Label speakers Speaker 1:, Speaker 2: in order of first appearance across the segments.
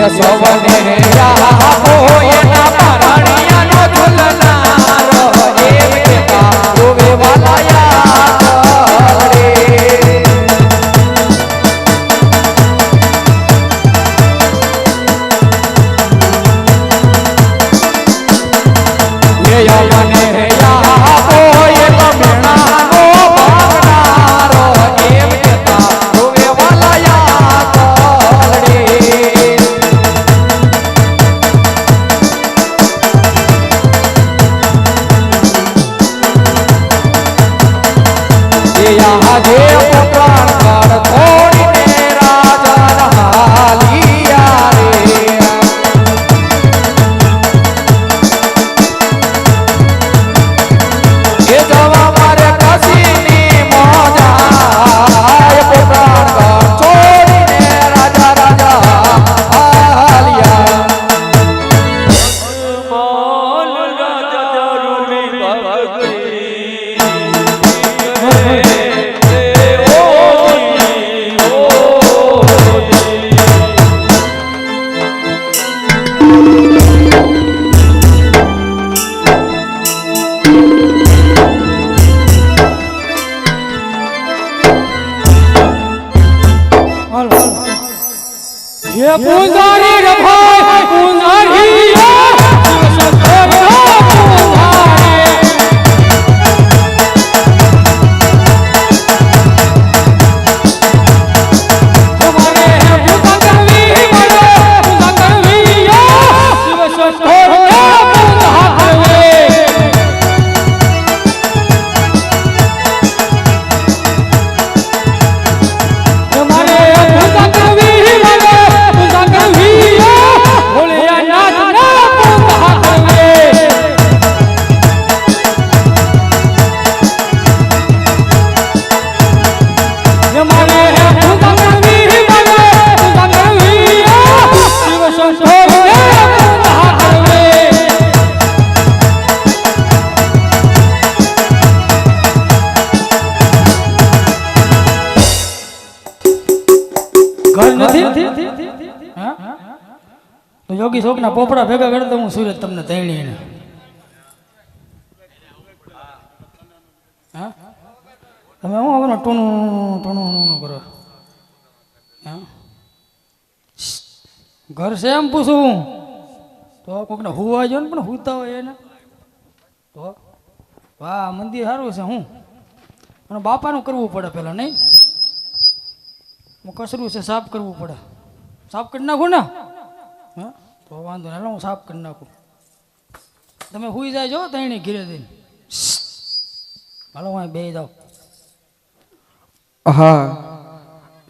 Speaker 1: સવને આપો એના પરણિયાનો ઝૂલનારો એમ કેતા રોવે વાલાયા રે મને આપો એ મેણાનો ભાવનારો એમ કેતા રોવે વાલાયા રે આજે પુરાણ કાળ થોડીને રાજા હાલિયા રે એ જવા મારે કાશીની મોજા પુરાણ કાળ છોડીને રાજા હાલિયા મોલ રાજા રૂમી ભગતી
Speaker 2: ये पुजारी रे भाई पुजारी તો યોગી શોકના પોપડા ભેગા કરતા હું સુરત તમને તૈણી ને હા તમે હું હવે ટોનું ટોનું કરો હા ઘર છે એમ પૂછું તો કોકને હુવા જો ને પણ હુતા હોય એને તો વાહ મંદિર સારું છે હું અને બાપાનું કરવું પડે પેલા નહીં કસરું છે સાફ કરવું પડે સાફ કરી નાખું ને હા તો વાંધો ને હું સાફ કરી નાખું તમે હુઈ જાય જો તઈને ઘીરે દઈને હાલો હું બે જાઓ
Speaker 1: હા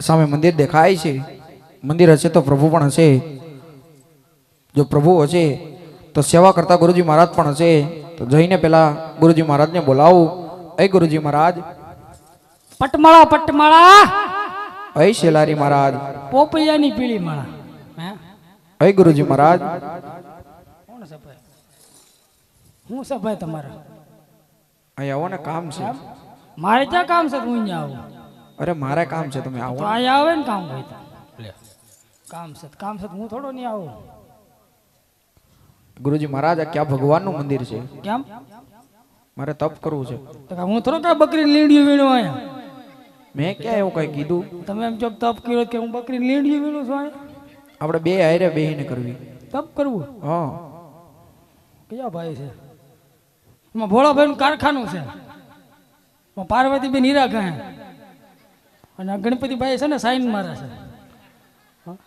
Speaker 1: સામે મંદિર દેખાય છે મંદિર હશે તો પ્રભુ પણ હશે જો પ્રભુ હશે તો સેવા કરતા ગુરુજી મહારાજ પણ હશે તો જઈને પેલા ગુરુજી મહારાજને બોલાવું એ ગુરુજી મહારાજ
Speaker 2: પટમાળા પટમાળા
Speaker 1: એ શેલારી મહારાજ
Speaker 2: પોપૈયાની પીળી માળા
Speaker 1: એ ગુરુજી મહારાજ
Speaker 2: કોણ છે ભાઈ હું છે ભાઈ તમારા
Speaker 1: અહીં આવો ને કામ છે
Speaker 2: મારે ક્યાં કામ છે તું અહીંયા આવું
Speaker 1: અરે મારે કામ છે તમે આવો
Speaker 2: તો અહીંયા આવે ને કામ હોય તો કામ છે હું થોડો નહીં આવું
Speaker 1: ગુરુજી મહારાજ આ ક્યાં ભગવાનનું મંદિર છે
Speaker 2: કેમ
Speaker 1: મારે તપ કરવું છે
Speaker 2: તો હું થોડો કાંઈ બકરી લીંડિયું વીણું અહીંયા
Speaker 1: મેં ક્યાં એવું કઈ કીધું
Speaker 2: તમે એમ જો તપ કર્યો કે હું બકરી લીંડિયું વીણું છું અહીંયા
Speaker 1: આપણે બે હારે બેહીને કરવી
Speaker 2: તપ કરવું
Speaker 1: હા
Speaker 2: કયા ભાઈ છે એમાં ભોળાભાઈનું કારખાનું છે એમાં પાર્વતીબેન હીરા કહે અને ગણપતિભાઈ છે ને સાઈન મારે છે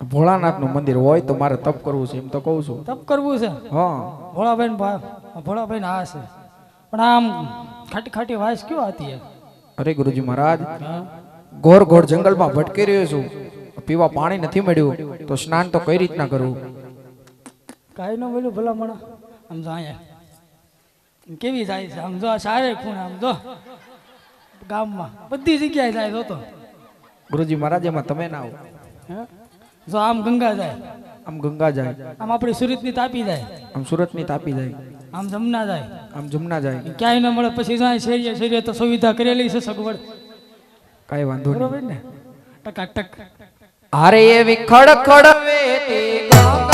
Speaker 1: ભોળાનાથ નું મંદિર હોય તો મારે તપ કરવું છે એમ તો કહું છું
Speaker 2: તપ કરવું છે
Speaker 1: હા
Speaker 2: ભોળાભાઈ આ છે પણ આમ ખાટી ખાટી વાસ ક્યો આતી હે
Speaker 1: અરે ગુરુજી મહારાજ ઘોર ઘોર જંગલમાં ભટકી રહ્યો છું પીવા પાણી નથી મળ્યું તો સ્નાન તો કઈ રીતના કરવું
Speaker 2: કાંઈ ન મળ્યું ભલા મણા આમ જો અહીંયા કેવી જાય છે આમ જો સારે ખૂણે આમ જો ગામમાં બધી જગ્યાએ જાય તો
Speaker 1: ગુરુજી મહારાજ એમાં તમે ના આવો
Speaker 2: જો આમ ગંગા જાય
Speaker 1: આમ ગંગા જાય
Speaker 2: આમ આપણી સુરતની તાપી જાય
Speaker 1: આમ સુરતની તાપી જાય
Speaker 2: આમ જમના જાય
Speaker 1: આમ જમના જાય
Speaker 2: ક્યાંય ન મળે પછી જાય શેરીએ શેરીએ તો સુવિધા કરેલી છે સગવડ
Speaker 1: કાંઈ વાંધો
Speaker 2: બરોબર ને ટકાટક
Speaker 1: અરે એવી ખડખડ વેતી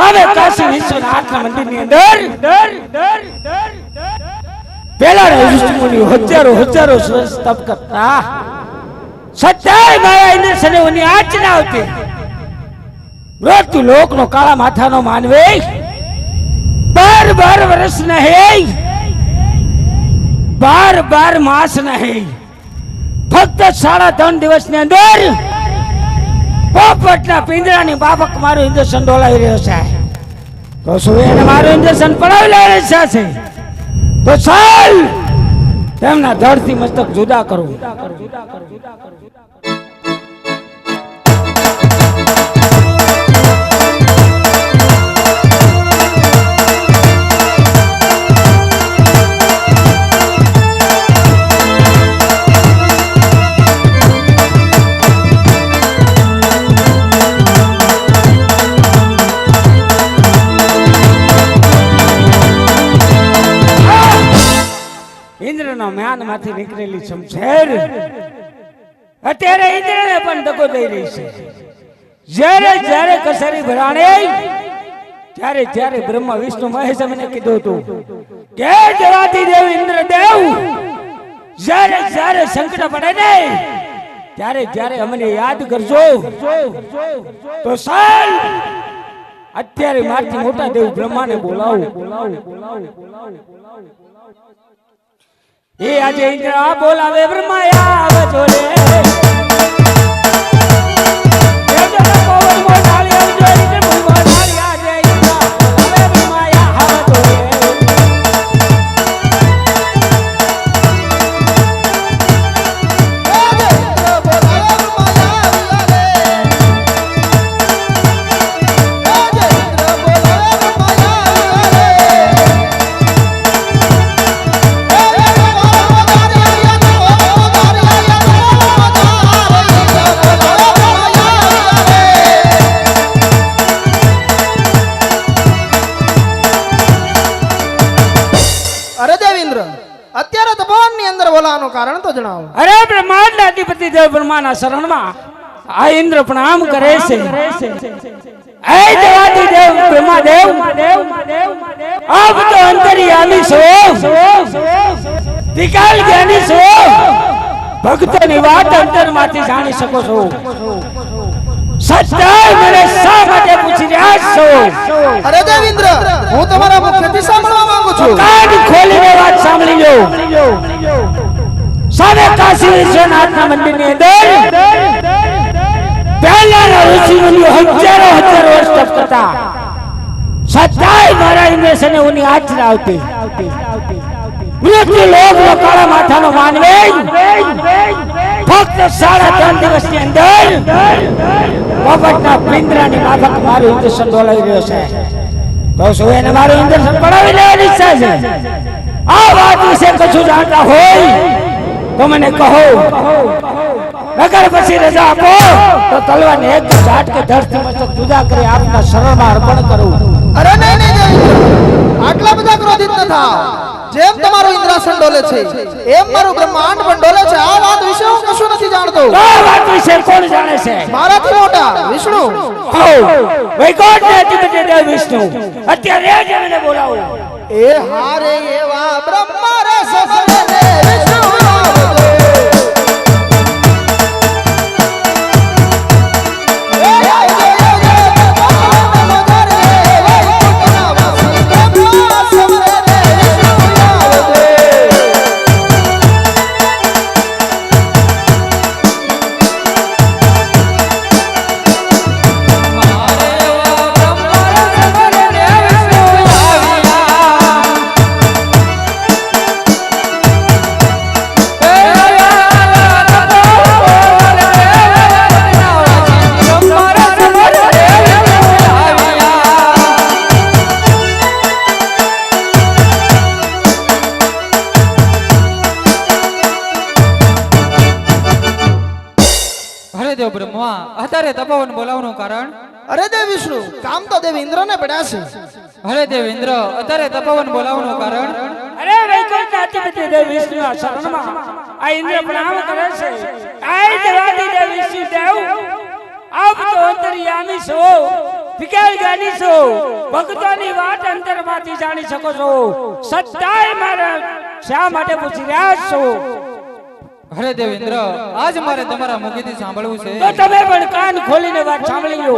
Speaker 3: સામે કાશી વિશ્વનાથના મંદિરની અંદર પેલા ઋષિમુનિઓ હજારો વર્ષ તપ કરતા સત્યાય માયા ઇન્દ્રસનેઓની આચના આવતી મૃત્યુ લોકનો કાળા માથાનો માનવે 12 વર્ષ નહીં 12 માસ નહીં ફક્ત 3.5 દિવસની અંદર પોપટના પિંજરાની બાબક મારું ઇન્દ્રસન ડોલાવી રહ્યો છે તો શું એને મારું ઇન્દ્રસન પડાવી લેવાની ઈચ્છા છે તો ચાલ તેમના ધડથી મસ્તક જુદા કરું. ઇન્દ્રના મ્યાનમાંથી નીકળેલી શમશેર અત્યારે ઇન્દ્રને પણ દગો દઈ રહી છે. જ્યારે કસરી ભરાણે ત્યારે બ્રહ્મા વિષ્ણુ મહેશ મને કીધું હતું કે દેવાતી દેવ ઇન્દ્રદેવ જ્યારે સંકટ પડે ને ત્યારે અમને યાદ કરજો તો સાલ અત્યારે મારથી મોટા દેવ બ્રહ્માને બોલાવો. એ આજે ઇન્દ્ર આ બોલાવે બ્રહ્માયા આવે જોડે
Speaker 4: કારણ તો જણાવો.
Speaker 3: અરે બ્રહ્માંડ અધિપતિ દેવ બ્રહ્માના શરણમાં આ ઇન્દ્ર પ્રણામ કરે છે. એ દેવાદી દેવ બ્રહ્માદેવ આપ તો અંતર્યામી છો, વિકાલ જ્ઞાની છો, ભક્તોની વાત અંતરમાંથી જાણી શકો છો. સત્ય મને શા માટે પૂછી રહ્યા છો?
Speaker 4: અરે દેવેન્દ્ર, હું તમારા મુખથી સાંભળવા માંગુ છું.
Speaker 3: કાન ખોલીને વાત સાંભળી લો. સામે કાશી વિશ્વનાથના મંદિરની અંદર પહેલાના ઋષિમુનિઓ હજારો વર્ષ તપ કરતા સદાય મારા ઇન્દ્રસનેઓની આચરા આવતી મૃત્યુ લોકનો કાળા માથાનો માનવે ફક્ત 3.5 દિવસની અંદર પોપટના પિંજરાની માફક મારું ઇન્દ્રસન ડોલાવી રહ્યો છે તો શું એને મારું ઇન્દ્રસન પડાવી લેવાની ઈચ્છા છે? આ વાત વિશે કશું જાણતા હોય તો મને કહો, નગર પછી રજા આપો તો તલવારને એક ઝાટકે ધરતી મસ્તક જુદા કરી આપના શરણમાં અર્પણ કરું.
Speaker 4: અરે નહીં આટલા બધા ક્રોધિત ન થાઓ. જેમ તમારું ઇન્દ્રાસન ડોલે છે એમ મારું બ્રહ્માંડ પણ ડોલે છે. આ વાત વિશે હું કશું નથી જાણતો.
Speaker 3: આ વાત વિશે કોણ જાણે છે?
Speaker 4: મારાથી મોટા વિષ્ણુ.
Speaker 3: વૈકુંઠના અધિપતિ દેવ વિષ્ણુ અત્યારે જ મને બોલાવો.
Speaker 4: એ હારે એવા બ્રહ્મા રસ સદને વિષ્ણુ
Speaker 5: અત્યારે તપોવન બોલાવવાનું કારણ?
Speaker 4: અરે દેવ વિષ્ણુ, કામ તો દેવ ઇન્દ્રને પડ્યા છે.
Speaker 5: અરે દેવ ઇન્દ્ર, અત્યારે તપોવન બોલાવવાનું કારણ?
Speaker 3: અરે વૈકુંઠના અધિપતિ દેવ વિષ્ણુના શરણમાં આ ઇન્દ્ર પ્રણામ કરે છે. આ દેવાદી દેવ વિષ્ણુ દેવ આપ તો અંતર્યામી છો, વિકાસ ગાની છો ભક્તોની વાત અંતરમાંથી જાણી શકો છો સત્તાય મારા શા માટે પૂછી રહ્યા છો
Speaker 5: અરે દેવેન્દ્ર આજ મારે તમારા મુખેથી સાંભળવું છે
Speaker 3: તો તમે પણ કાન ખોલીને વાત સાંભળી લો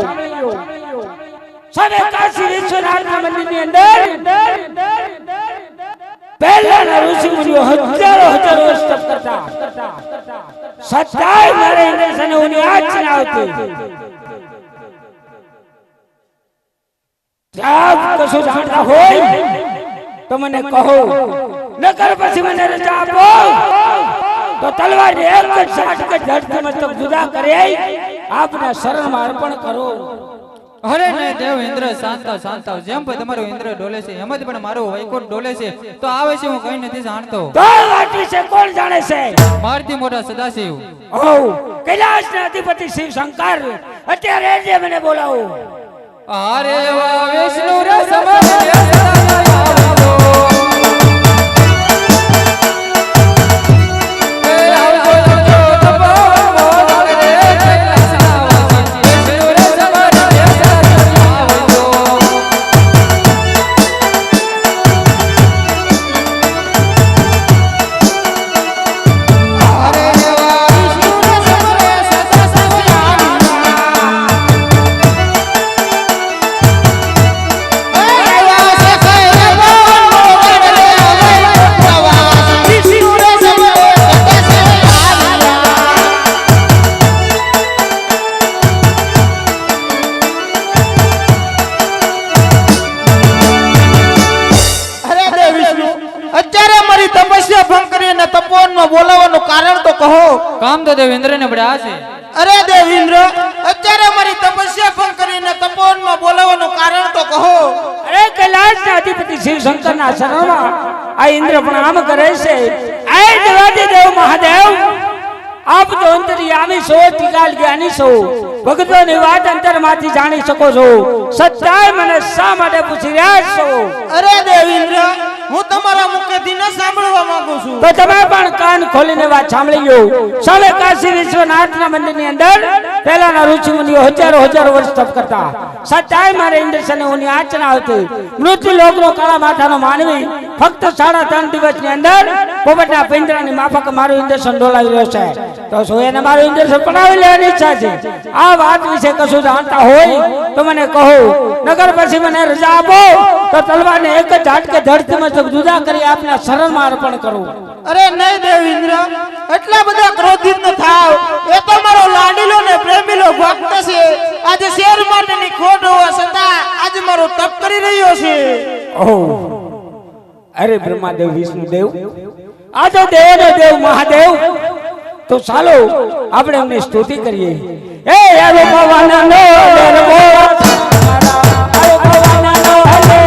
Speaker 3: સવે કાશી વિશ્વનાથના મંદિરની અંદર પહેલાના ઋષિ મુનિઓ હજારો વર્ષ તપ કરતા સત્તાય મારે ઇન્દ્રસને ઉની આચના આવતી જાપ કશું જાણતા હોય તો મને કહો નકર પછી મને રજા આપો તો તલવાર એક જ સાટ કે ધરતી મસ્તક જુદા કરે આપના શરણમાં અર્પણ કરો
Speaker 5: અરે ને દેવેન્દ્ર શાંત થાવ જેમ પણ તમારો ઇન્દ્ર ડોલે છે એમ જ પણ મારો વૈકુંઠ ડોલે છે તો આવે છે હું કઈ નથી જાણતો
Speaker 3: તો વાત વિશે કોણ જાણે છે
Speaker 5: મારથી મોટા સદાશિવ
Speaker 3: ઓ કૈલાસના અધિપતિ શિવ શંકર અત્યારે જે મને બોલાવો
Speaker 5: અરે વા વિષ્ણુ રે સમય
Speaker 4: બોલાવવાનું કારણ તો કહો
Speaker 5: કામ તો દેવેન્દ્ર ને પડ્યા છે
Speaker 4: અરે દેવેન્દ્ર અત્યારે મારી તપસ્યા ભંગ કરીને તપોવનમાં બોલાવવાનું કારણ તો કહો
Speaker 3: અરે કૈલાસના અધિપતિ શિવ શંકરના શરણમાં આ ઇન્દ્ર પણ આમ કરે છે આ દેવાદી દેવ મહાદેવ આપ તો અંતર્યામી છો ત્રિકાલ જ્ઞાની છો ભગતોની વાત અંતરમાંથી જાણી શકો છો સત્તાય મને શા માટે પૂછી રહ્યા છો
Speaker 4: અરે દેવેન્દ્ર હું તમારા મુખેથી ન સાંભળવા માંગુ છું
Speaker 3: તો તમે પણ કાન ખોલીને વાત સાંભળી લો સવે કાશી વિશ્વનાથના મંદિરની અંદર પહેલાના ઋષિ મુનિઓ હજારો વર્ષ તપ કરતા સત્તાય મારે ઇન્દ્રસને ઉની આચના આવતી મૃત્યુ લોકનો કાળા માથાનો માનવી ફક્ત 3.5 દિવસની અંદર પોપટના પિંજરાની માફક મારું ઇન્દ્રસન ડોલાવી રહ્યો છે તો શું એને મારું ઇન્દ્રસન બનાવી લેવાની ઈચ્છા છે આ વાત વિશે કશું જાણતા હોય તો મને કહો નગર પછી મને રજા આપો તો તલવારને એક જ ઝાટકે ધરતીમાં જુદા કરી આપના શરણમાં અર્પણ કરું
Speaker 4: અરે નહીં દેવેન્દ્ર એટલા બધા ક્રોધિત ન થાવ એ તો મારો લાડીલો ને પ્રેમીલો ભક્ત છે આજે શેર માટેની ખોટ હોવા છતાં આજે મારો તપ કરી રહ્યો છે
Speaker 3: ઓહ અરે બ્રહ્માદેવ વિષ્ણુદેવ આ તો દેવનો દેવ મહાદેવ તો ચાલો આપણે એમની સ્તુતિ કરીએ એ આવો ભવાના નો ડરવો આવો ભવાના નો હલે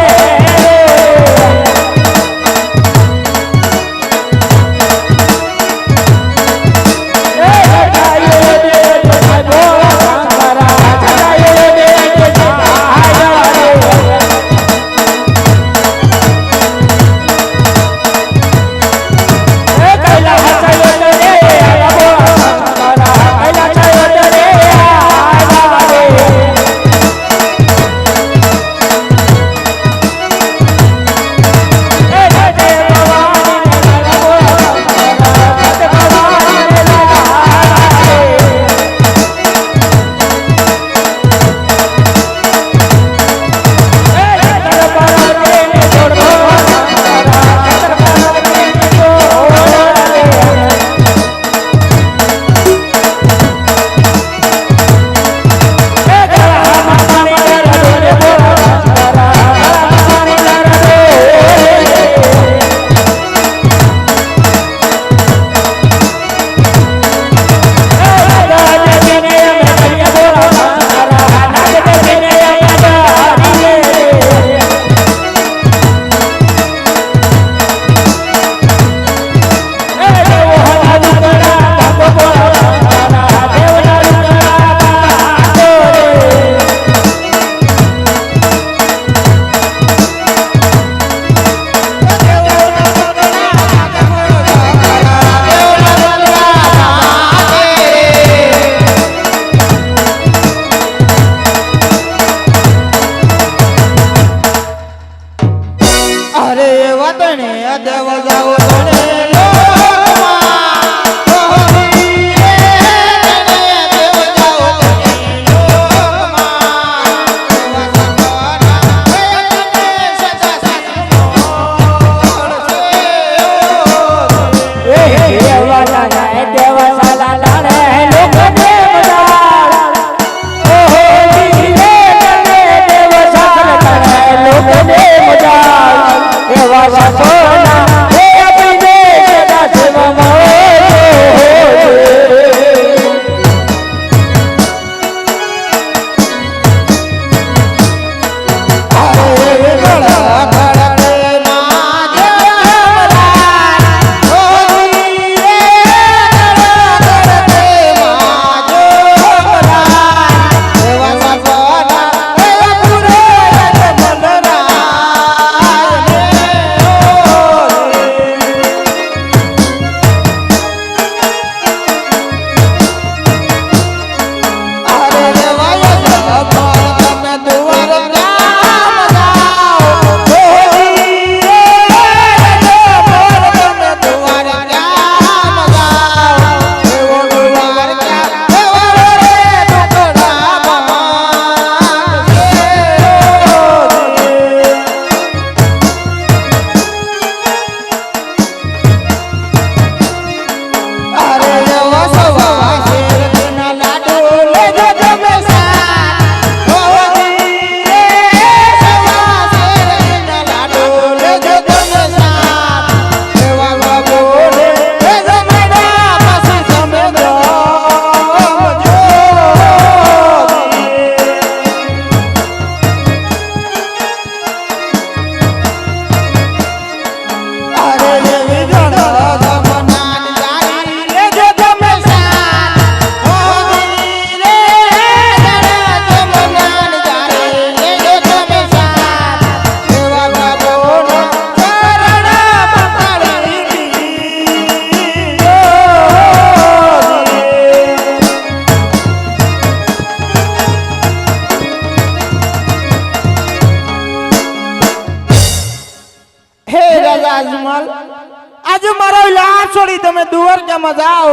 Speaker 4: આજે મારો લાભ છોડી તમે દ્વારકામાં જાઓ.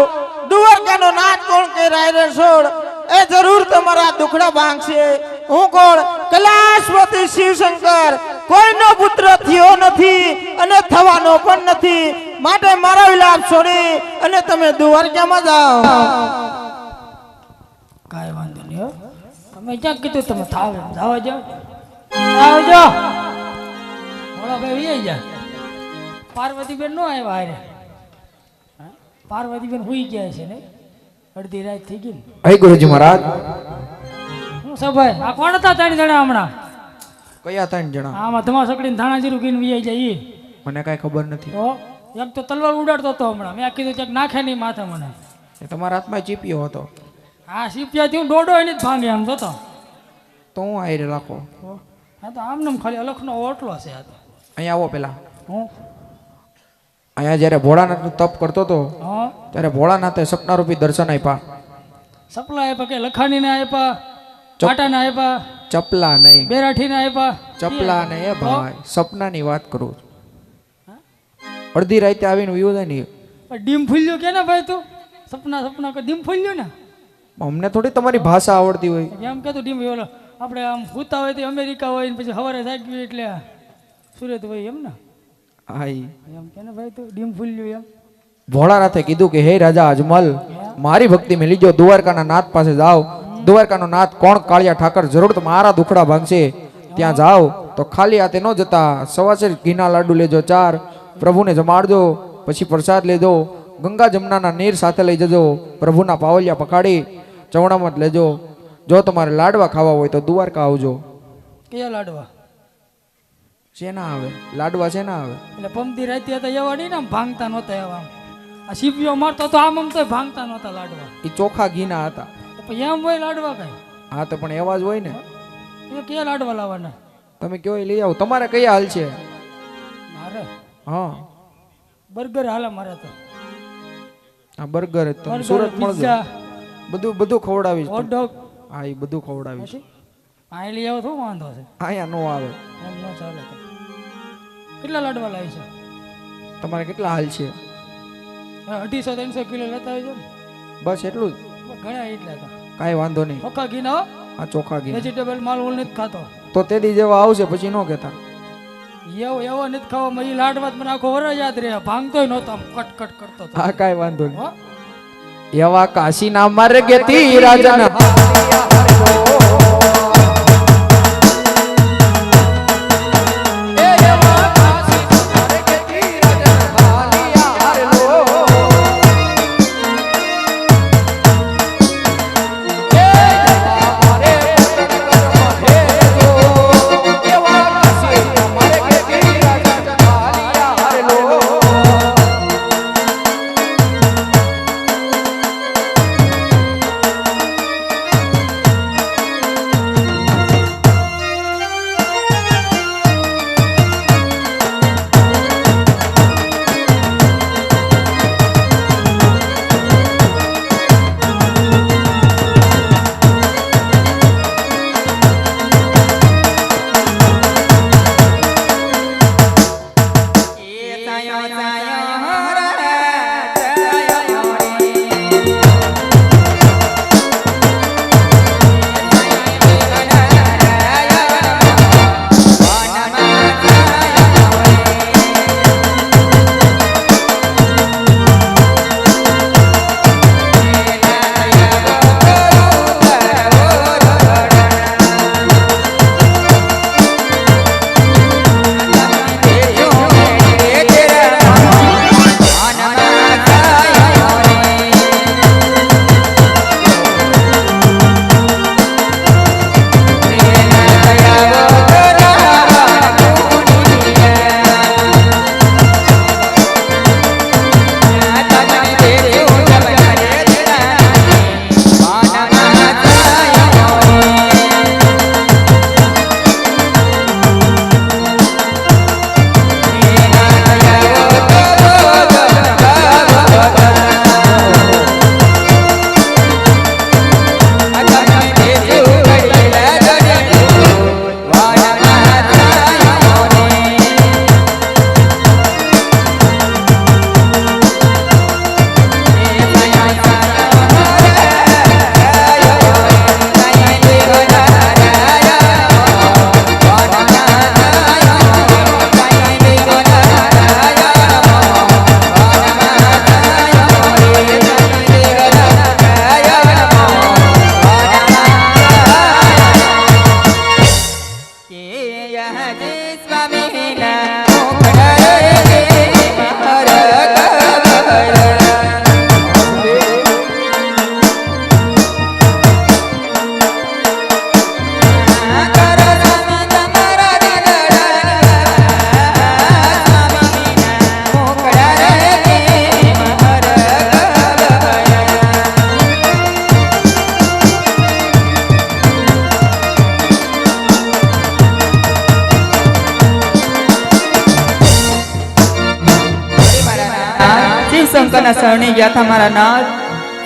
Speaker 4: દ્વારકાનો નાથ કોણ કે રાયરે છોડ એ જરૂર તમારા દુખડા ભાંગશે. હું કોણ? કૈલાસપતિ શિવશંકર, કોઈનો પુત્ર થયો નથી અને થવાનો પણ નથી. માટે મારો લાભ છોડી અને તમે દ્વારકામાં જાઓ.
Speaker 2: કાંઈ વાંધો નહીં હો. તમે ક્યાં કીધું તમે થાવ એમ જાવા જાઓ. આવજો ભોળા ભાઈ વી જા. પાર્વતીબેન નો આવ્યા હારે. હા? પાર્વતીબેન હુઈ ગયા છે ને અડધી રાત થઈ ગઈ ને.
Speaker 1: અહીં ગુરુજી મહારાજ
Speaker 2: હું સભાઈ આ કોણ હતા 3 જણા હમણાં?
Speaker 1: કયા 3 જણા?
Speaker 2: આમાં ધમા સકડીને ધાણા જીરું કીને વી જાય ઈ.
Speaker 1: મને કાંઈ ખબર નથી.
Speaker 2: તો એક તો તલવાર ઉડાડતો હતો હમણાં. મેં કીધું ક્યાંક નાખે નહીં માથે મને.
Speaker 1: એ તમારા હાથમાં ચીપિયો હતો
Speaker 2: હા સીપિયાથી હું દોડો એને જ ભાંગે આમ જોતો.
Speaker 1: તો હું આયરે રાખો.
Speaker 2: હા તો આમ નામ ખાલી અલખનો ઓટલો છે આ તો.
Speaker 1: અહીંયા આવો પેલા.
Speaker 2: હું
Speaker 1: અહીંયા જ્યારે ભોળાનાથનું તપ કરતો હતો
Speaker 2: હા
Speaker 1: ત્યારે ભોળાનાથે સપનારૂપી દર્શન આપ્યા.
Speaker 2: સપલા આપ્યા કે લખાણીને આપ્યા, પાટાને આપ્યા,
Speaker 1: ચપલા નહીં,
Speaker 2: બેરાઠીને આપ્યા.
Speaker 1: ચપલા નહીં એ ભાઈ, સપનાની વાત કરું છું. અડધી રાતે આવીને વયો જાય ને.
Speaker 2: ડીમ ફૂલ્યો કે ને ભાઈ તું? સપના સપના કે ડીમ ફૂલ્યો ને?
Speaker 1: અમને થોડી તમારી ભાષા આવડતી હોય.
Speaker 2: એમ કહેતો ડીમ ઓલો આપણે આમ ભૂતા હોય તો અમેરિકા હોય ને પછી સવારે જાગ્યું એટલે સુરત હોય એમ ને?
Speaker 1: હા
Speaker 2: એમ કે ને ભાઈ તું ડીમ ફૂલ્યું એમ.
Speaker 1: ભોળાનાથે કીધું કે હે રાજા અજમલ, મારી ભક્તિ મેં લીજો, દ્વારકાના નાથ પાસે જાઓ. દ્વારકાનો નાથ કોણ? કાળિયા ઠાકર. જરૂર તો મારા દુખડા ભાંગશે. ત્યાં જાઓ તો ખાલી હાથે ન જતા, સવાસેર ઘીના લાડુ લેજો 4, પ્રભુને જમાડજો, પછી પ્રસાદ લેજો, ગંગા જમનાના નીર સાથે લઈ જજો, પ્રભુના પાવલિયા પખાડી ચવણામાં જ લેજો. જો તમારે લાડવા ખાવા હોય તો દ્વારકા આવજો.
Speaker 2: કયા લાડવા?
Speaker 1: શેના આવે લાડવા? શેના આવે?
Speaker 2: એટલે પમતી રાતે હતા એવા નહીં ને આમ ભાંગતા નહોતા એવા. આ સીપીઓ મારતો તો આમ તો ભાંગતા નહોતા લાડવા.
Speaker 1: એ ચોખા ઘીના હતા.
Speaker 2: તો પછી એમ હોય લાડવા કઈ?
Speaker 1: હા તો પણ એવા જ હોય ને.
Speaker 2: એ કયા લાડવા લાવવાના?
Speaker 1: તમે કયો એ લઈ આવો. તમારે કયા હાલ છે?
Speaker 2: મારે
Speaker 1: હા
Speaker 2: બર્ગર હાલે મારે તો.
Speaker 1: આ બર્ગર તમે
Speaker 2: બર્ગર,
Speaker 1: સુરત મળજો.
Speaker 2: પિઝા,
Speaker 1: બધું ખવડાવીશ.
Speaker 2: Hot dog.
Speaker 1: હા એ બધું ખવડાવીશ.
Speaker 2: આ લઈ આવો શું વાંધો છે?
Speaker 1: અહીંયા નો આવે.
Speaker 2: એમ ન ચાલે તો. કેટલા લાડવા લાવી છે?
Speaker 1: તમારે કેટલા હાલ છે?
Speaker 2: 250-300 કિલો લેતા આવજો ને.
Speaker 1: બસ એટલું જ?
Speaker 2: ઘણા એટલા હતા.
Speaker 1: કાંઈ વાંધો નહીં.
Speaker 2: ચોખ્ખા ઘી ના
Speaker 1: આ ચોખા ઘી
Speaker 2: વેજીટેબલ માલ ઓલ નથી ખાતો.
Speaker 1: તો તેદી જેવા આવશે પછી નો કહેતા.
Speaker 2: એવો નથી ખાવામાં. એ લાડવા મને આખો વર યાદ રહે. ભાંગતોય નહોતો આમ કટ કટ કરતો હતો.
Speaker 1: હા કાંઈ વાંધો નહીં.
Speaker 2: હો?
Speaker 1: એવા કાશીના માર્ગે તી રાજન
Speaker 5: શિવશંકરના શરણે ગયા હતા મારા નાથ.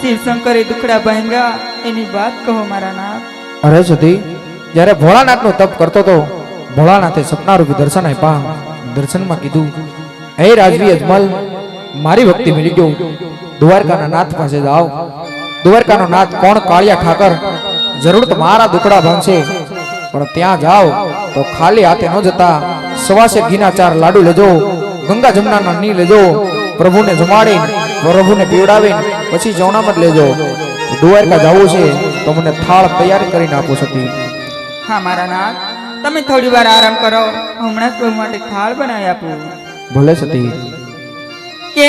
Speaker 5: શિવશંકરે દુખડા ભાંગ્યા એની વાત કહો મારા નાથ.
Speaker 1: અરે સતી, જ્યારે ભોળાનાથનો તપ કરતો હતો, ભોળાનાથે સપનારૂપી દર્શન આપ્યા. દર્શનમાં કીધું, હે રાજવી અજમલ, મારી ભક્તિ મિલી ગયો, દ્વારકાના નાથ પાસે જાઓ. દ્વારકાનો નાથ કોણ? કાળિયા ઠાકર. જરૂર તમારા દુખડા ભાંગશે, પણ ત્યાં જાઓ તો ખાલી હાથે ન જતા, સવાસે ઘીના 4 લાડુ લેજો, ગંગા જમનાના ની લેજો, પ્રભુને જમાડી, પ્રભુને પીવડાવી, પછી જવનામત લેજો. દ્વારકા જવું છે તો મને થાળ તૈયાર કરીને આપો સતી.
Speaker 5: હા મારા નાથ, તમે થોડી વાર આરામ કરો, હમણાં જ પ્રભુ માટે થાળ બનાવી આપું.
Speaker 1: ભલે સતી.
Speaker 5: કે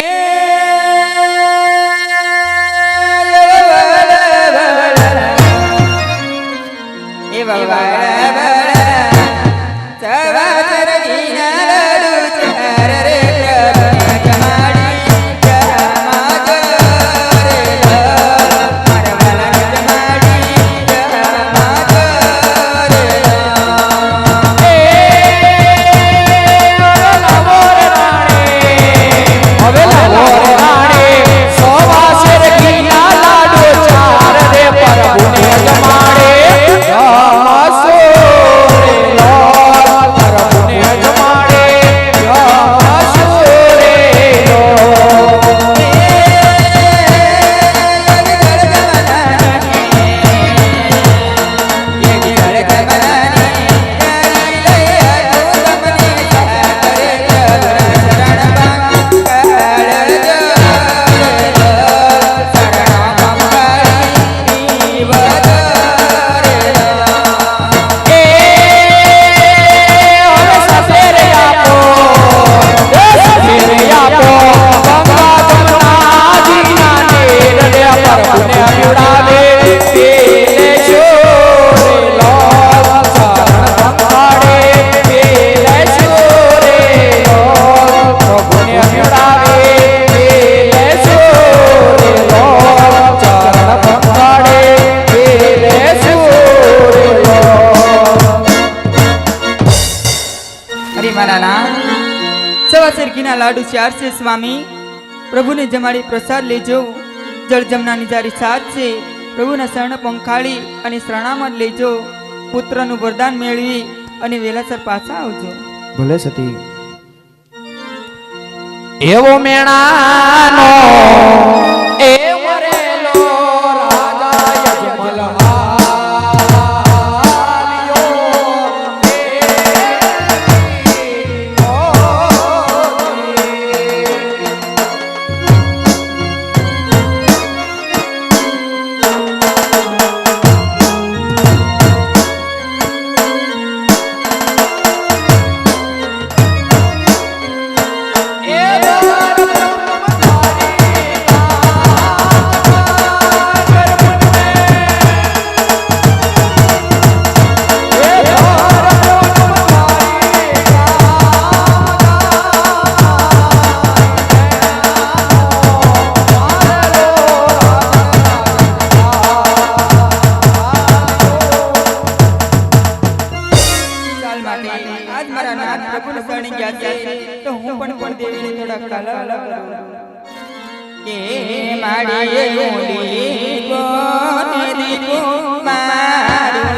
Speaker 5: સરખીના લાડુ 4 છે સ્વામી, પ્રભુને જમાડી પ્રસાદ લેજો. જળ જમનાની જારી 7 છે, પ્રભુના શરણ પંખાળી અને શરણામત લેજો. પુત્રનું વરદાન મેળવી અને વેલાસર પાછા આવજો.
Speaker 1: ભલે સતી. એવો મેણાનો એ મરેલો રાજા યજમલ
Speaker 5: કે માડી ઓલી કોને દીધું મારું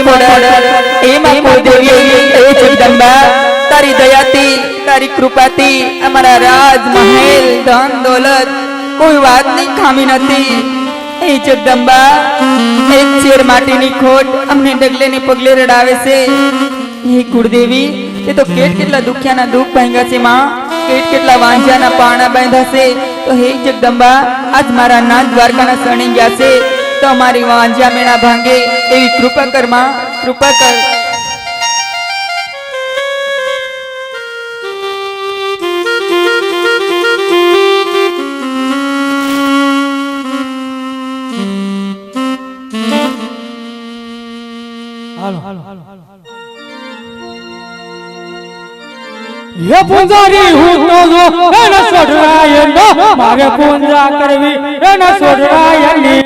Speaker 5: પડે એમાં કુળદેવી એ જગદંબા તારી દયાથી તારી કૃપાથી અમારા રાજ મહેલ ધન દોલત કોઈ વાતની ખામી નથી એ જગદંબા એક શેર માટીની ખોટ અમને ડગલે ને પગલે રડાવે છે હે કુળદેવી તે તો કેટલા દુખ્યાના દુઃખ ભાંગ્યા છે માં કેટલા વાંઝાના પાણા બાંધ્યા છે તો હે જગદંબા આજ મારા નાથ દ્વારકાના શરણે ગયા છે તો અમારી વાંઝા મેળા ભાંગે એવી કૃપા કર માં કૃપા કર
Speaker 3: હે પૂંજારી હું તો જો એને છોડરાય નો મારે પૂંજા કરવી એને છોડરાય ની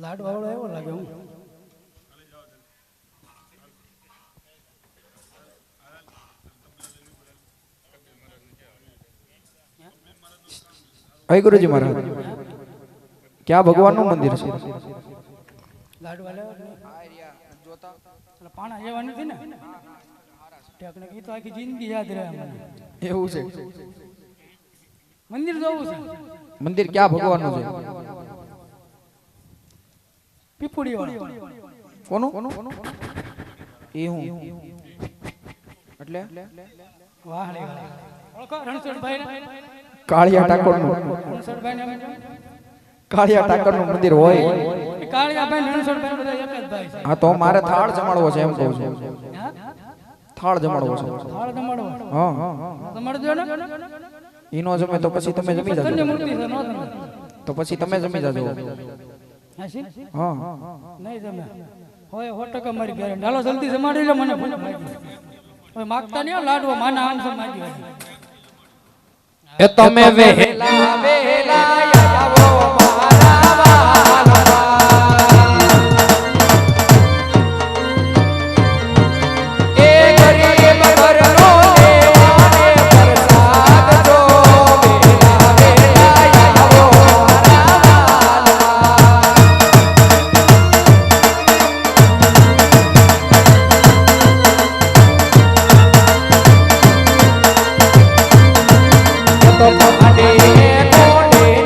Speaker 3: લાડુ આવડો એવો લાગે હું
Speaker 1: હે ગુરુજી મહારાજ ક્યાં ભગવાનનું મંદિર છે
Speaker 2: લાડુ વાલે પાણા જેવા નથી ને ટેકને ઈ તો આખી જિંદગી યાદ રહે મને
Speaker 1: એવું છે
Speaker 2: મંદિર જોવું છે
Speaker 1: મંદિર ક્યાં ભગવાનનું છે
Speaker 2: પીપુડી વાળો
Speaker 1: કોનું એ હું એટલે
Speaker 2: વાહ રે ઓળખો રણછોડભાઈ ને
Speaker 1: કાળિયા ઠાકોરનું
Speaker 2: રણછોડભાઈ ને
Speaker 1: કાળિયા ઠાકોરનું મંદિર હોય
Speaker 2: કાળિયાભાઈ રણછોડભાઈ બધા એક જ ભાઈ છે
Speaker 1: હા તો મારે થાળ જમાડવો છે એમ કહું છું થાળ જમાડવો છે
Speaker 2: થાળ જમાડવો
Speaker 1: હા
Speaker 2: જમાડજો ને
Speaker 1: ઈનો જમે તો પછી તમે જમી
Speaker 2: કન્યા
Speaker 1: જાજો
Speaker 2: મૂર્તિ છે નો તમે
Speaker 1: તો પછી તમે જમી જાજો
Speaker 2: હાસી
Speaker 1: હા
Speaker 2: નહીં જમે હોય 100% મારી ગેરંટી હાલો જલ્દી જમાડી લે મને ભૂખ લાગી હવે માગતા નહીં હો લાડવા માના આમ છે માગી
Speaker 1: એ તમે વહેલા વહેલા આવો મારા વાલા એ ગરીબ ઘરનો દેવાને પ્રસાદ દો વહેલા વહેલા આવો મારા વાલા તો પહાડે કોને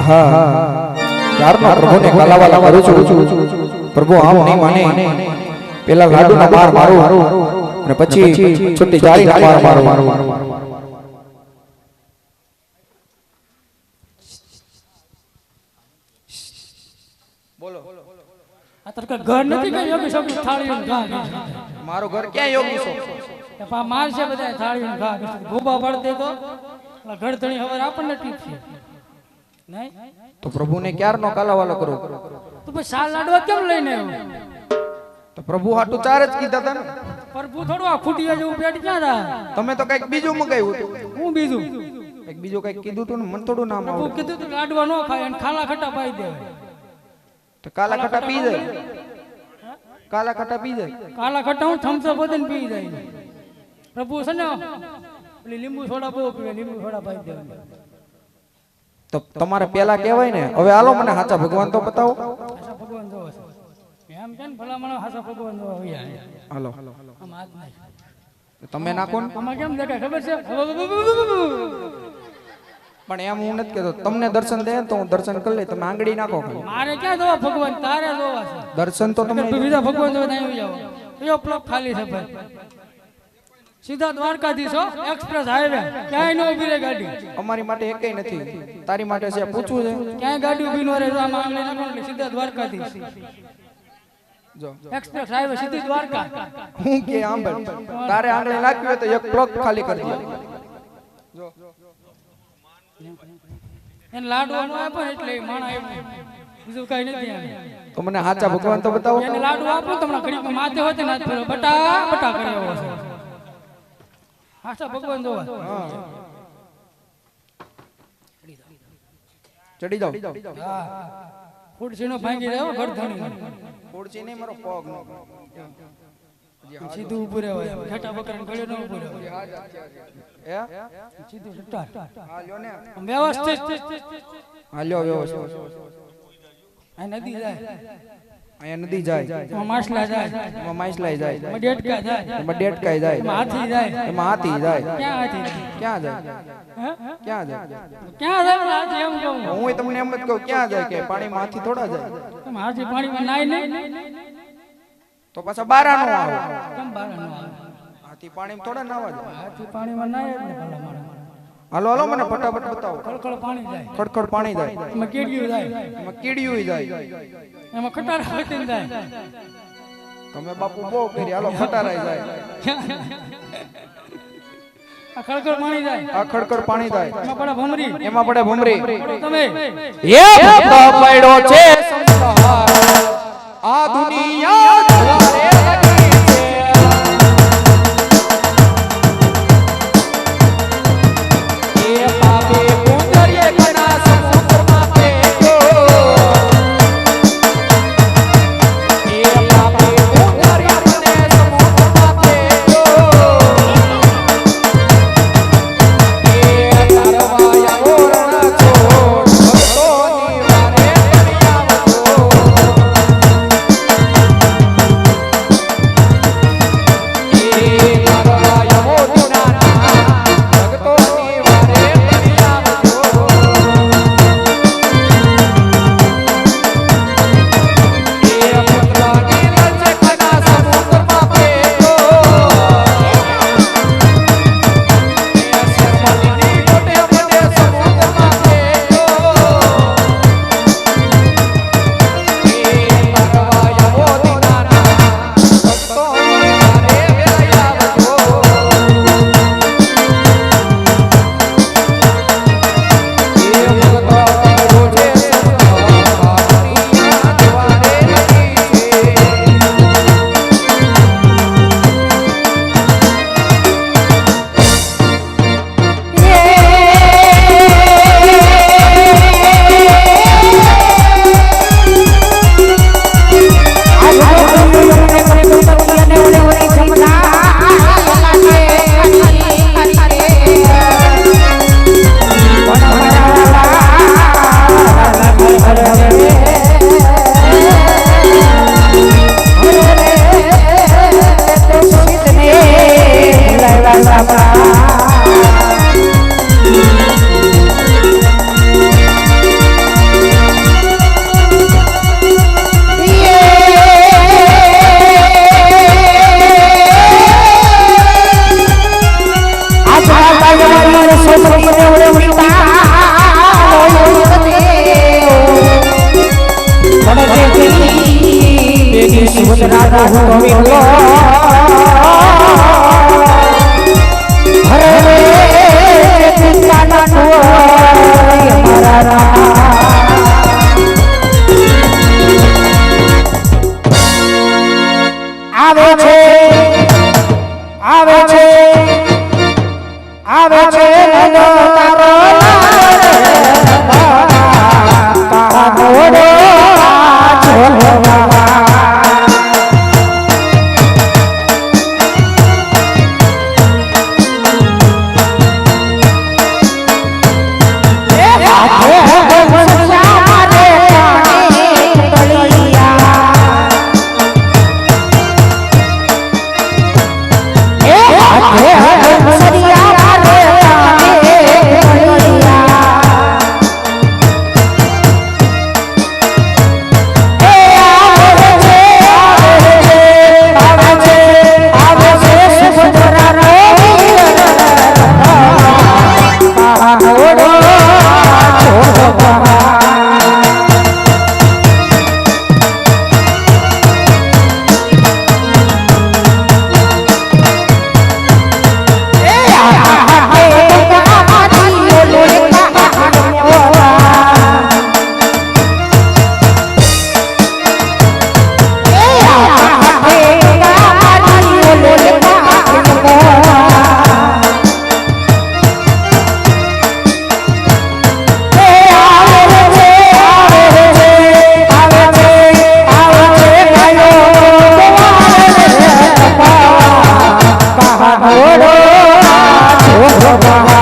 Speaker 1: હા ત્યારનો પ્રભુને કાલાવાલા કરું છું. પ્રભુ આમ નહીં માને. પેલા લાડુના માર મારું અને પછી છૂટી જાળીના માર મારું.
Speaker 2: આ તારે કાંઈ ઘર નથી કે યોગી સબ થાળીઓને ઘા
Speaker 1: મારું ઘર ક્યાં યોગી છો?
Speaker 2: માર છે બધા થાળીઓને ઘા ગોબા પાડતે તો ઘર ધણી હવે આપણને ટીપશે નહીં
Speaker 1: તો પ્રભુને ક્યારનો કાલાવાલો કરો?
Speaker 2: તો પછી સાલ લાડવા કેમ લઈને આવ્યો?
Speaker 1: તો પ્રભુ હાટું ચાર જ કીધા હતા ને.
Speaker 2: પ્રભુ થોડું આ ખૂટિયા જેવું પેટ ક્યાં થાય?
Speaker 1: તમે તો કઈક બીજું મગાવ્યું હતું.
Speaker 2: હું બીજું
Speaker 1: કઈક બીજું કઈક કીધું હતું ને મને થોડું નામ
Speaker 2: પ્રભુ
Speaker 1: આવડે.
Speaker 2: કીધું તું લાડવા ન ખાય અને ખાલા ખટા પાઈ દેવાય.
Speaker 1: તો કાલા ખટા પી જાય. કાલા ખટા પી જાય.
Speaker 2: કાલા ખટા હું થમ્સઅપ બધે પી જાય. પ્રભુ છે ને પેલી લીંબુ સોડા બહુ પીવે, લીંબુ સોડા પાઈ દેવાય.
Speaker 1: તો તમારે પેલા કહેવાય ને હવે હાલો મને સાચા ભગવાન તો બતાવો.
Speaker 2: હાસા ભગવાન જોવે છે એમ કે ભલામણ હાસા ભગવાન જોવે હોય.
Speaker 1: હાલો
Speaker 2: આમ હાથ નાખ.
Speaker 1: તમે નાખો ને.
Speaker 2: આમાં કેમ દેખાય ખબર છે?
Speaker 1: પણ એમ હું નથી કહેતો. તમને દર્શન દે તો હું દર્શન કરી લઈ. તમે આંગળી નાખો ખાલી.
Speaker 2: મારે ક્યાં જોવા ભગવાન? તારે જોવા છે.
Speaker 1: દર્શન તો તમે
Speaker 2: બીજા ભગવાન જોવા આવી જાવ. કયો પ્લોટ ખાલી છે ભાઈ? સીધા દ્વારકાધીશ હો, એક્સપ્રેસ હાઈવે. ક્યાંય ન ઉભી રહે ગાડી.
Speaker 1: અમારી માટે એકેય નથી. તારી માટે છે પૂછવું છે.
Speaker 2: ક્યાંય ગાડી ઉભી ન રહે. આમાં આંગળી નાખો એટલે સીધા દ્વારકાધીશ.
Speaker 1: જો
Speaker 2: એક્સપ્રેસ હાઈવે સીધી દ્વારકા.
Speaker 1: હું કે આંબળ તારે આંગળી નાખવી હોય તો એક પ્લોટ ખાલી કરી દે.
Speaker 2: એને લાડવાનું આપો ને એટલે માણા આવ્યું. બીજું કઈ નથી આને.
Speaker 1: તો મને સાચા ભગવાન તો બતાવો.
Speaker 2: એને લાડુ આપો તમને ઘડીમાં માથે હોતે ના ફેરો બટા બટા કરે એવો છે. હાસા ભગવાન જોવા.
Speaker 1: ચડી જાઓ.
Speaker 2: હા ખુરશીનો ભાંગી રહ્યો ગરધણી.
Speaker 1: ખુરશી નહીં મારો પગ નો.
Speaker 2: સીધું ઊભું રહેવાય. ઘાટા બકરાને ગળે ન ઊભું રહેવાય.
Speaker 1: હે
Speaker 2: સીધું સટ્ટા.
Speaker 1: હા લ્યો ને.
Speaker 2: વ્યવસ્થિત.
Speaker 1: હા લ્યો વ્યવસ્થિત.
Speaker 2: આ નદી જાય.
Speaker 1: અહીંયા નદી જાય.
Speaker 2: એમાં માછલા જાય.
Speaker 1: એમાં માછલાઈ જાય.
Speaker 2: એમાં ડેટકા જાય.
Speaker 1: એમાં ડેટકાઈ જાય.
Speaker 2: એમાં હાથી જાય.
Speaker 1: એમાં હાથી જાય.
Speaker 2: ક્યાં હાથી જાય?
Speaker 1: ક્યાં જાય?
Speaker 2: હે?
Speaker 1: ક્યાં જાય?
Speaker 2: ક્યાં જાય હાથી? એમ કહું.
Speaker 1: હું તમને એમ જ કહું ક્યાં જાય કે પાણીમાં હાથી થોડા જાય.
Speaker 2: એમાં હાથી પાણીમાં નાય નહીં.
Speaker 1: તો પાછા બારાનો આવે.
Speaker 2: કેમ બહાર ન આવે?
Speaker 1: હાથી પાણીમાં થોડા નાવા જાય.
Speaker 2: હાથી પાણીમાં નાય જ ને ભલા માણસ.
Speaker 1: હાલો હાલો મને ફટાફટ બતાવો.
Speaker 2: કળકળ પાણી જાય.
Speaker 1: ખડખડ પાણી જાય.
Speaker 2: એમાં કીડિયું જાય.
Speaker 1: એમાં કીડિયું જાય.
Speaker 2: એમાં ખટારા વટીને જાય.
Speaker 1: તમે બાપુ બહુ કરી હાલો ખટારાઈ જાય.
Speaker 2: આ કળકળ પાણી જાય.
Speaker 1: આ ખડખડ પાણી જાય.
Speaker 2: એમાં પડે ભમરી.
Speaker 1: એમાં પડે ભમરી.
Speaker 2: તમે
Speaker 1: એ ભક્ત પડ્યો છે સંસાર આ દુનિયા દ્વારે લગી છે. એ પાપે પુંજરીએ ઘણા સમુદ્રમાં ફેંક્યો. એ પાપે પુંજરીએ મને સમુદ્રમાં ફેંક્યો. એ તારવાયા ઓરણા છોડ ભક્તોની વારે કરી આવજો.
Speaker 3: લો હરે રે પિતાના ટોય મારા રામ આવે છે આવે છે આવે છે નનો તારો કાનોડો છોડવા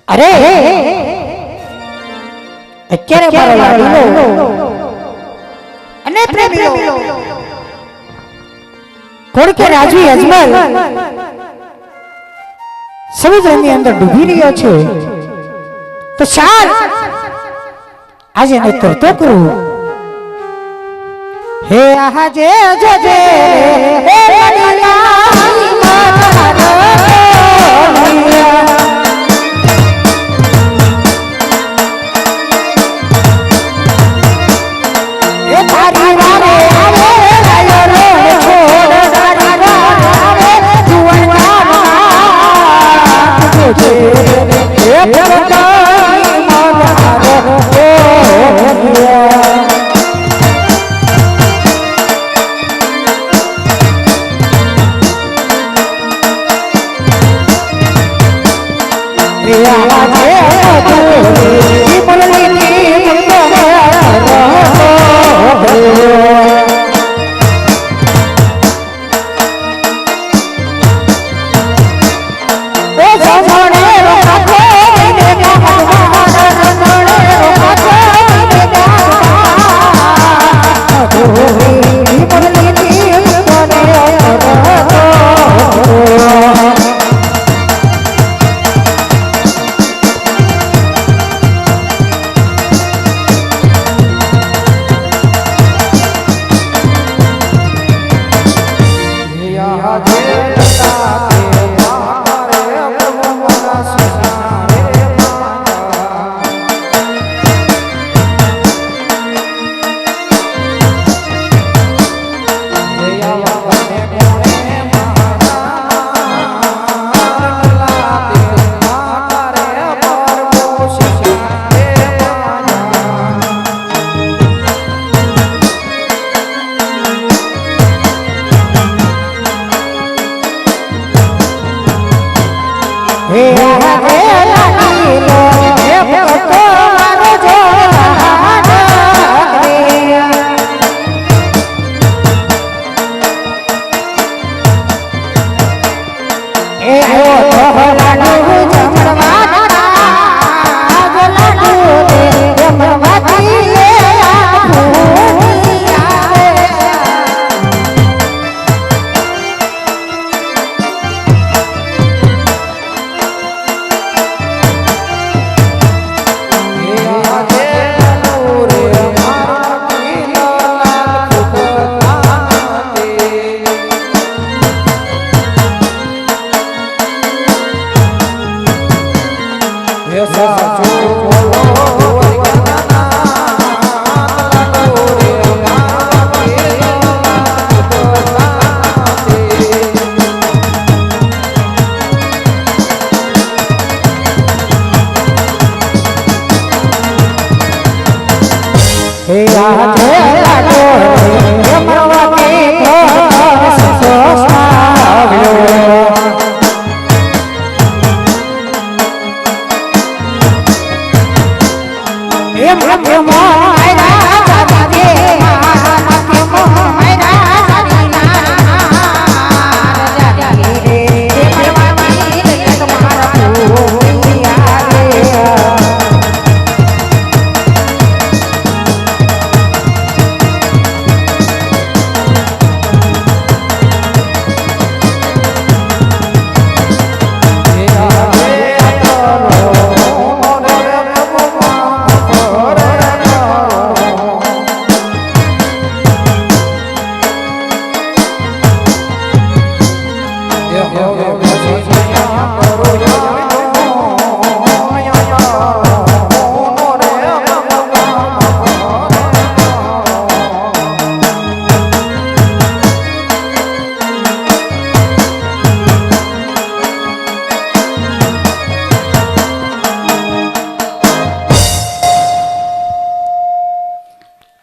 Speaker 3: અરે અત્યારે મારો લાડીલો અને પ્રેમીઓ કોડકે રાજવી અજમલ સમુદ્રની અંદર ડૂબી રહ્યો છે તો ચાલ આજે ને તરતો કરું હે આજે જજે હે લાડી હે આજે લાગો રે મરવાથી તો સંતોષ આવ્યો એ માથે મોયરા જાજે માથે મોયરા જાજે રે પરમાવી રે તમારા ભૂલિયા રે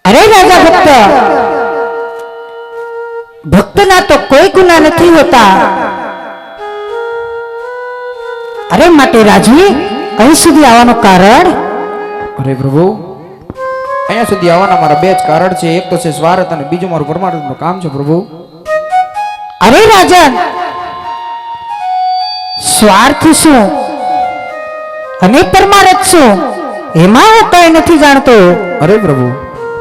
Speaker 6: અરે રાજા ભક્ત ભક્તના તો કોઈ ગુના નથી હોતા અરે માટે રાજવી અહીં સુધી આવવાનું કારણ
Speaker 1: અરે પ્રભુ અહીંયા સુધી આવવાના મારા બે જ કારણ છે. એક તો છે સ્વાર્થ અને બીજું મારું પરમાર્થનું કામ છે પ્રભુ.
Speaker 6: અરે રાજન સ્વાર્થ શું અને પરમાર્થ શું એમાં હું કઈ નથી જાણતો.
Speaker 1: અરે પ્રભુ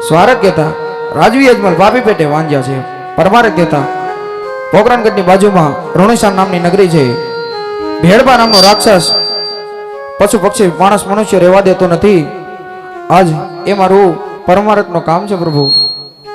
Speaker 1: સ્વાર્થ કહેતા રાજવી અજમલ ભાભી પેટે વાંજ્યા છે. પરમાર્થ કહેતા પોકરણગઢની બાજુમાં ઋણેશાન નામની નગરી છે. ભેળબા નામનો રાક્ષસ પશુ પક્ષી માણસ મનુષ્ય રહેવા દેતો નથી. આજ એ મારું પરમાર્થનું કામ છે પ્રભુ.